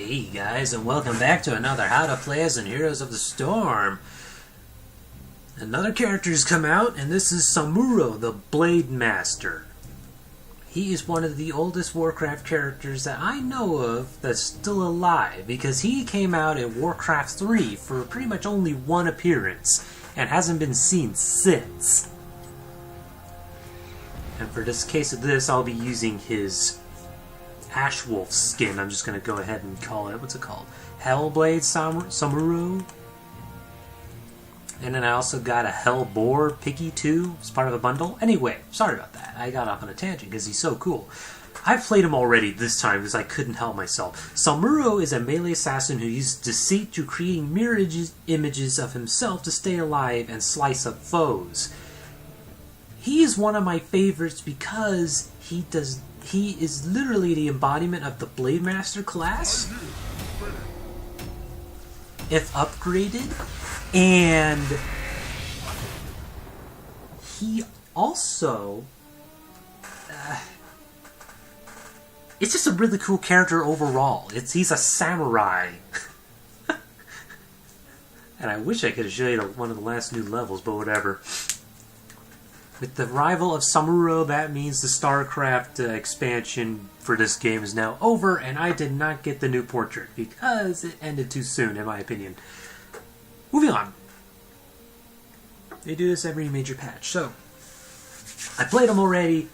Hey guys, and welcome back to another How to Play as in Heroes of the Storm. Another character's come out, and this is Samuro, the Blademaster. He is one of the oldest Warcraft characters that I know of that's still alive, because he came out in Warcraft 3 for pretty much only one appearance, and hasn't been seen since. And for this case of this, I'll be using his Ashwolf skin. I'm just going to go ahead and call it, what's it called? Hellblade Samuro. And then I also got a Hellboar Piggy too, as part of a bundle. Anyway, sorry about that. I got off on a tangent because he's so cool. I've played him already this time because I couldn't help myself. Samuro is a melee assassin who uses deceit to creating mirror images of himself to stay alive and slice up foes. He is one of my favorites because he is literally the embodiment of the Blademaster class, if upgraded, and he also, it's just a really cool character overall. He's a samurai. And I wish I could have shown you one of the last new levels, but whatever. With the arrival of Samuro, that means the StarCraft expansion for this game is now over, and I did not get the new portrait because it ended too soon, in my opinion. Moving on. They do this every major patch. So, I played him already.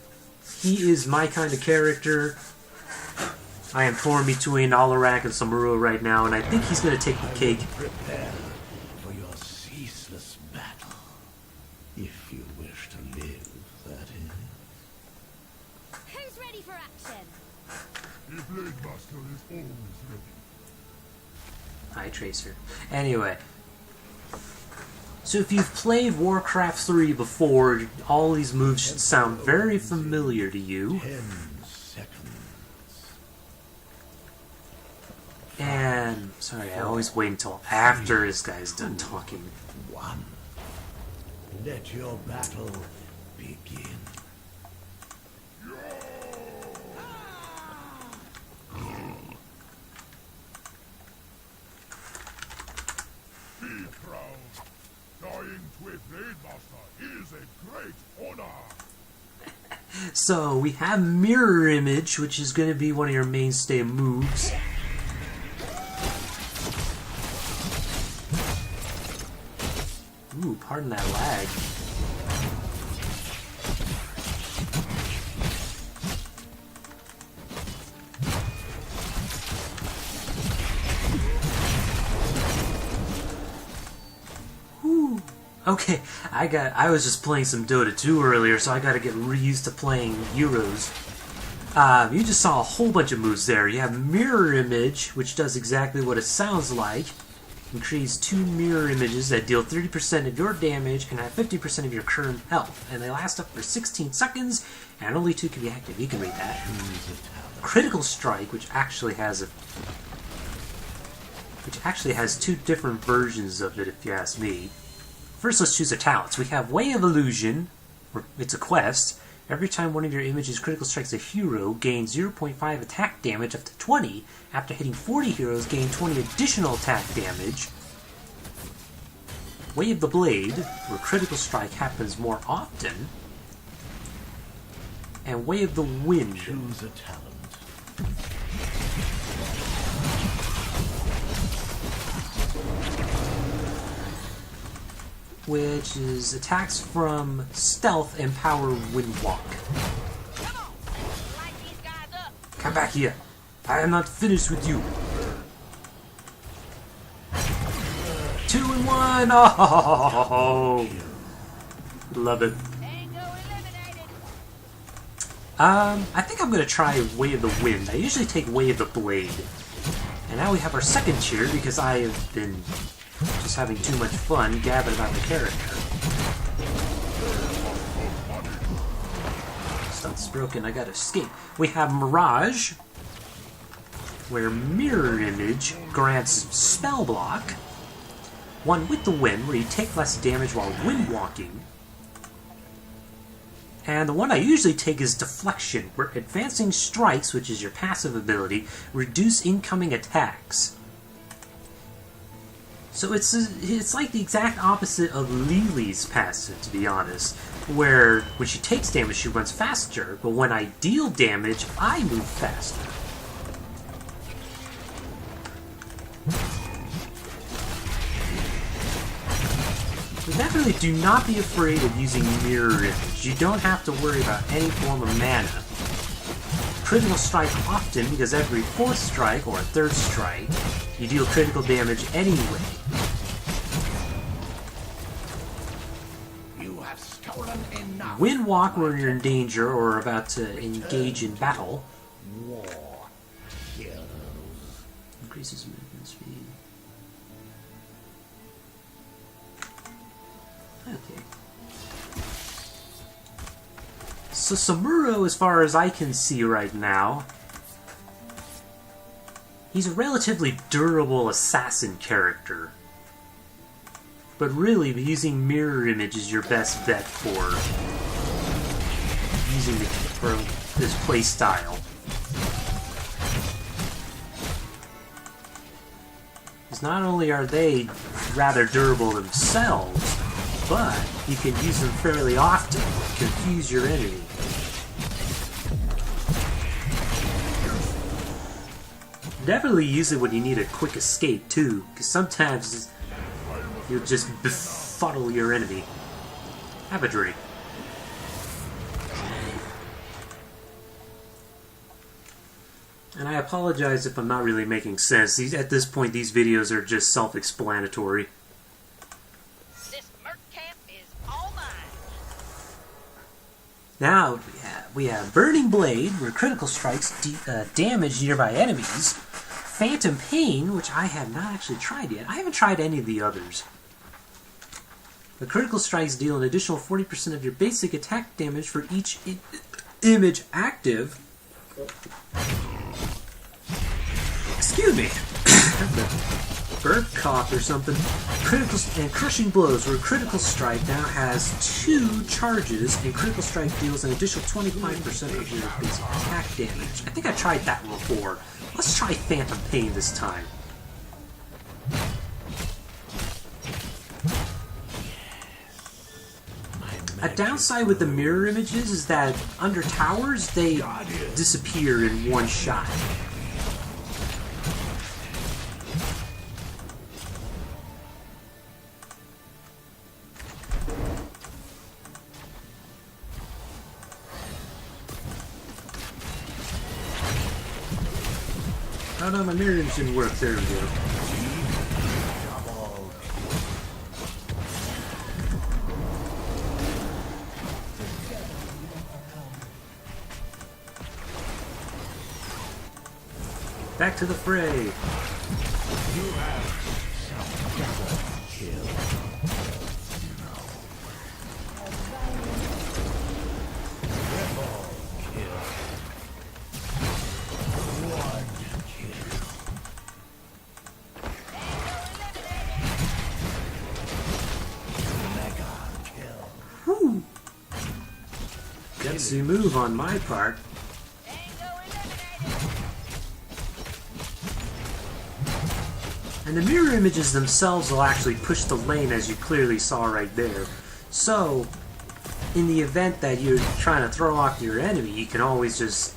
He is my kind of character. I am torn between Alarak and Samuro right now, and I think he's going to take the cake. Prepare for your ceaseless battle. If you wish to live, that is. Who's ready for action? The Blademaster is always ready. Eye Tracer. Anyway. So if you've played Warcraft 3 before, all these moves should sound very familiar to you. 10 seconds. And, sorry, I always wait until after this guy's done talking. 1. Let your battle begin. Be proud. Dying to a Blademaster is a great honor. So, we have Mirror Image, which is going to be one of your mainstay moves. Ooh, pardon that lag. Whew. Okay, I was just playing some Dota 2 earlier, so I gotta get used to playing Heroes. You just saw a whole bunch of moves there. You have Mirror Image, which does exactly what it sounds like. And creates 2 mirror images that deal 30% of your damage and have 50% of your current health. And they last up for 16 seconds, and only 2 can be active. You can read that. Critical Strike, which actually has 2 different versions of it, if you ask me. First, let's choose the talents. We have Way of Illusion, or it's a quest. Every time one of your images critical strikes a hero, gain 0.5 attack damage up to 20. After hitting 40 heroes, gain 20 additional attack damage. Way of the Blade, where critical strike happens more often. And Way of the Wind. Choose a talent. Which is attacks from stealth and power windwalk. Come back here. I am not finished with you. 2 and 1. Oh, love it. I think I'm gonna try Way of the Wind. I usually take Way of the Blade. And now we have our second cheer because I have been just having too much fun gabbing about the character. Stuff's broken, I gotta escape. We have Mirage, where Mirror Image grants Spell Block. One with the Wind, where you take less damage while wind walking. And the one I usually take is Deflection, where advancing strikes, which is your passive ability, reduce incoming attacks. So it's like the exact opposite of Lily's passive, to be honest, where when she takes damage she runs faster, but when I deal damage I move faster. Definitely do not be afraid of using Mirror Image. You don't have to worry about any form of mana. Critical strike often, because every 4th strike, or 3rd strike, you deal critical damage anyway. You have stolen enough. Windwalk when you're in danger or about to engage in battle. War kills. Increases movement speed. Okay. So Samuro, as far as I can see right now, he's a relatively durable assassin character. But really, using Mirror Image is your best bet for this playstyle. Because not only are they rather durable themselves, but you can use them fairly often to confuse your enemy. Definitely use it when you need a quick escape too, because sometimes you'll just befuddle your enemy. Have a drink. And I apologize if I'm not really making sense. At this point, these videos are just self-explanatory. Now we have Burning Blade, where critical strikes damage nearby enemies. Phantom Pain, which I have not actually tried yet. I haven't tried any of the others. The critical strikes deal an additional 40% of your basic attack damage for each image active. Excuse me. Bird cough or something. Critical and Crushing Blows, where Critical Strike now has 2 charges, and Critical Strike deals an additional 25% of your basic attack damage. I think I tried that before. Let's try Phantom Pain this time. A downside with the mirror images is that under towers, they disappear in one shot. Oh no, my mirror image didn't work. There we go. Back to the fray. You have double kill. Triple kill. One kill. Mega kill. Whew. Gutsy move on my part. And the mirror images themselves will actually push the lane, as you clearly saw right there. So, in the event that you're trying to throw off your enemy, you can always just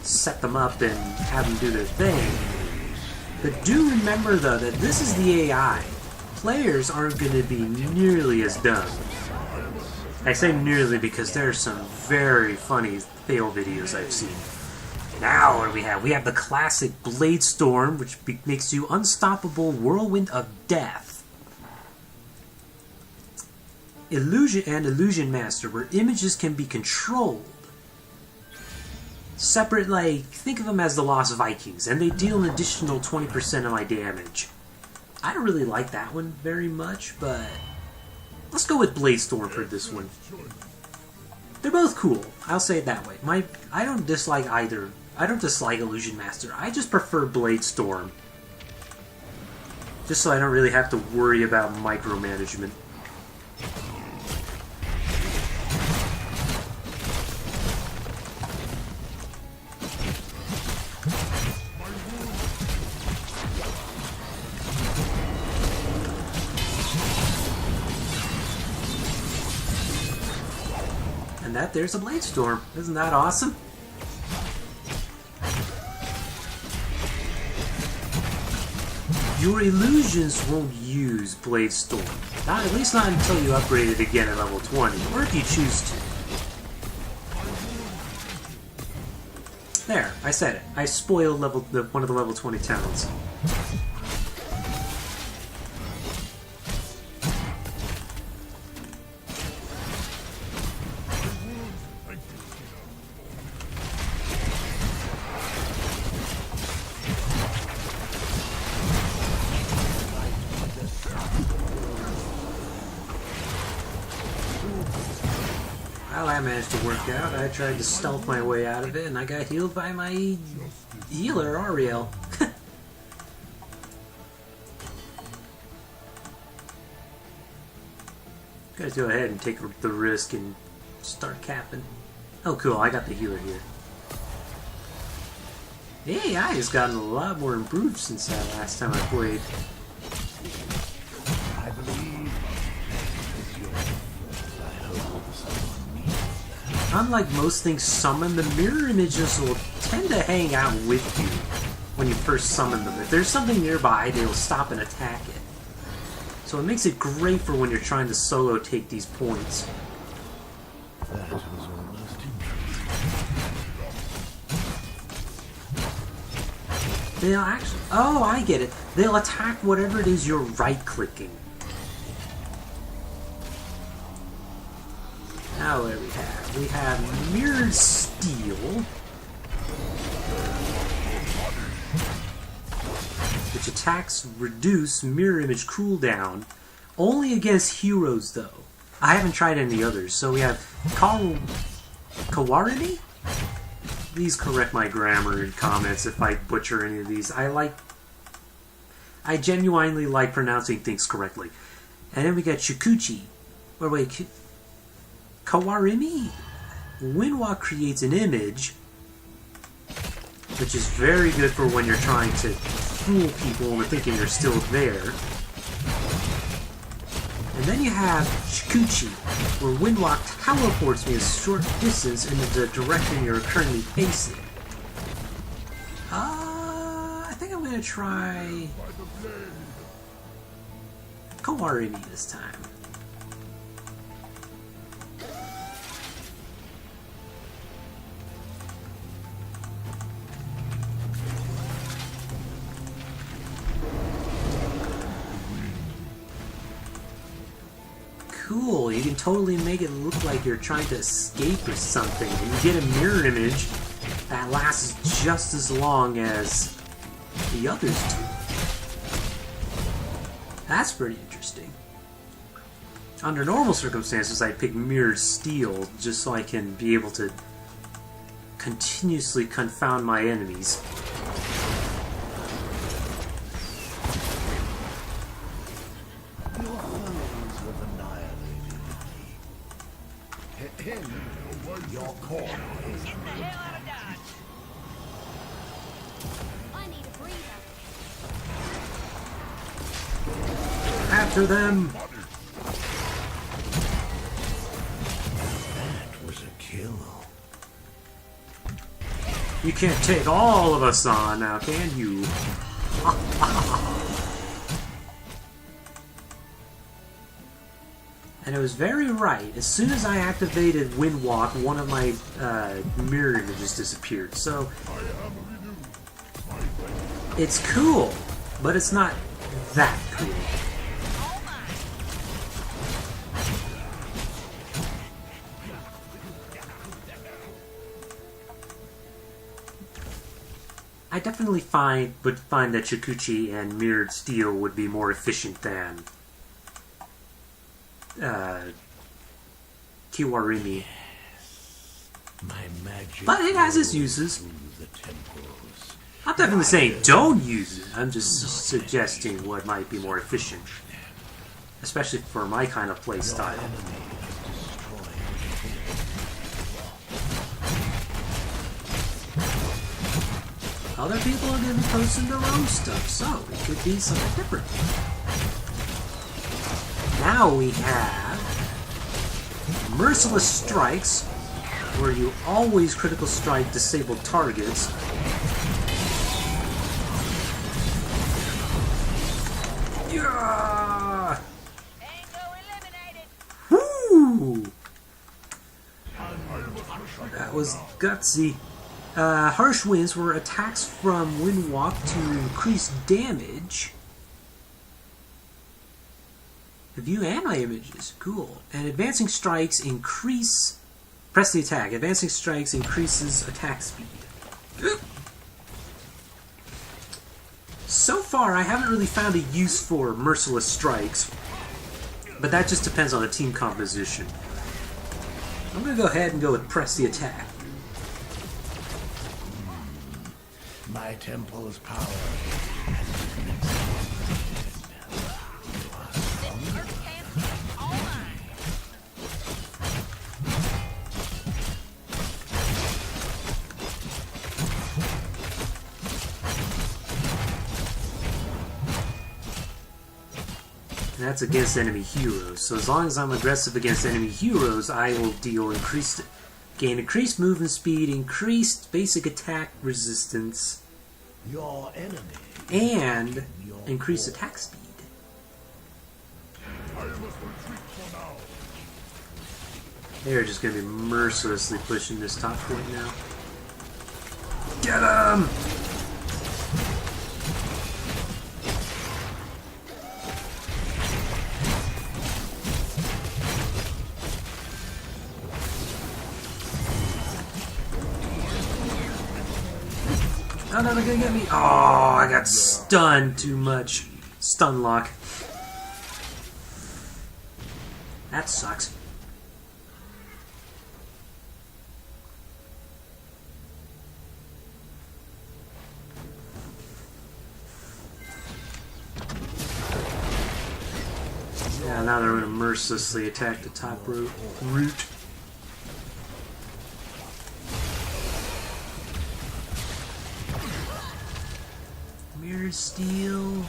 set them up and have them do their thing. But do remember, though, that this is the AI. Players aren't going to be nearly as dumb. I say nearly because there are some very funny fail videos I've seen. Now what do we have? We have the classic Bladestorm, which makes you unstoppable whirlwind of death. Illusion and Illusion Master, where images can be controlled. Separate, like, think of them as the Lost Vikings, and they deal an additional 20% of my damage. I don't really like that one very much, but let's go with Bladestorm for this one. They're both cool, I'll say it that way. I don't dislike either. I don't dislike Illusion Master. I just prefer Bladestorm. Just so I don't really have to worry about micromanagement. and that there's a Blade Storm. Isn't that awesome? Your illusions won't use Blade Storm. Not, at least not until you upgrade it again at level 20, or if you choose to. There, I said it. I spoiled one of the level 20 talents. Well, that managed to work out. I tried to stealth my way out of it, and I got healed by my healer, Ariel. Gotta go ahead and take the risk and start capping. Oh, cool, I got the healer here. The AI has gotten a lot more improved since that last time I played. I believe it's yours. I hope someone needs that. Unlike most things summoned, the mirror images will tend to hang out with you when you first summon them. If there's something nearby, they will stop and attack it. So it makes it great for when you're trying to solo take these points. That was almost interesting. They'll actually... Oh, I get it. They'll attack whatever it is you're right-clicking. Now what do we have? We have Mirrored Steel, which attacks reduce mirror image cooldown, only against heroes though. I haven't tried any others. So we have Kawarimi? Please correct my grammar in comments if I butcher any of these. I genuinely like pronouncing things correctly. And then we got Shikuchi. Or wait, Kawarimi? Windwalk creates an image, which is very good for when you're trying to fool people into thinking you're still there. And then you have Shikuchi, where Windwalk teleports me a short distance in the direction you're currently facing. I think I'm going to try Kawarimi this time. Cool, you can totally make it look like you're trying to escape or something, and you get a mirror image that lasts just as long as the others do. That's pretty interesting. Under normal circumstances, I pick Mirrored Steel just so I can be able to continuously confound my enemies. Your corner is Get the hell out of Dodge! I need a breather. After them! That was a kill. You can't take all of us on now, can you? And it was very right. As soon as I activated Windwalk, one of my mirror images disappeared. So it's cool, but it's not that cool. I definitely would find that Shikuchi and Mirrored Steel would be more efficient than Kiwarimi. My magic, but it has its uses. the temples. I'm definitely saying don't use it. I'm just suggesting what might be more efficient. Especially for my kind of play style. Other people are going to be posting their own stuff, so it could be something different. Now we have Merciless Strikes, where you always critical strike disabled targets. Yeah! Tango eliminated. Woo! That was gutsy. Harsh winds were attacks from Windwalk to increase damage. View anti-images. Cool. And advancing strikes increase... Press the attack. Advancing strikes increases attack speed. So far, I haven't really found a use for merciless strikes. But that just depends on the team composition. I'm going to go ahead and go with press the attack. My temple's power. All mine. And that's against enemy heroes. So as long as I'm aggressive against enemy heroes, I will gain increased movement speed, increased basic attack resistance, Your enemy. and increased attack speed. I must retreat for now. They're just going to be mercilessly pushing this top point now. Get him! Oh no, they're gonna get me. Oh, I got stunned too much. Stun lock. That sucks. Yeah, now they're gonna mercilessly attack the top route. Mirror steel.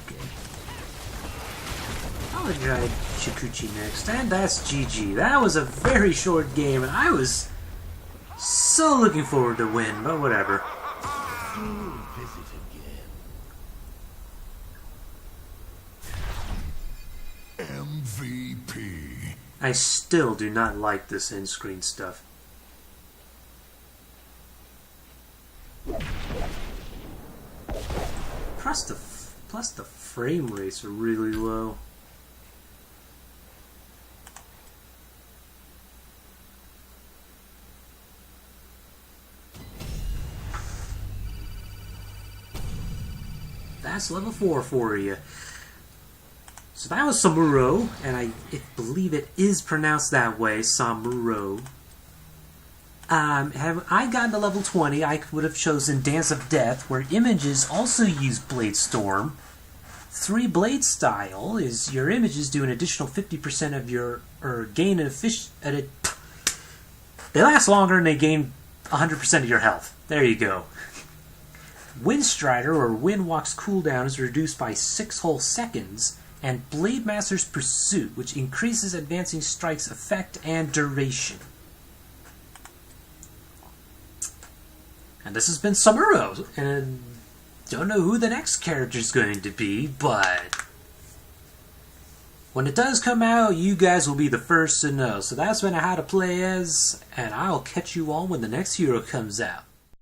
Okay. I'll try Chikuchi next, and that's GG. That was a very short game, and I was so looking forward to win, but whatever. Visit again. MVP. I still do not like this in-screen stuff. Plus the frame rates are really low. That's level 4 for you. So that was Samuro, and I believe it is pronounced that way, Samuro. Have I gotten to level 20, I would have chosen Dance of Death, where images also use Blade Storm. 3 Blade Style is your images do an additional 50% of your, or gain an they last longer and they gain 100% of your health. There you go. Windstrider, or Windwalk's cooldown, is reduced by 6 whole seconds, and Blademaster's Pursuit, which increases advancing strikes effect and duration. And this has been Samuro, and don't know who the next character is going to be, but when it does come out, you guys will be the first to know. So that's been how to play as, and I'll catch you all when the next hero comes out.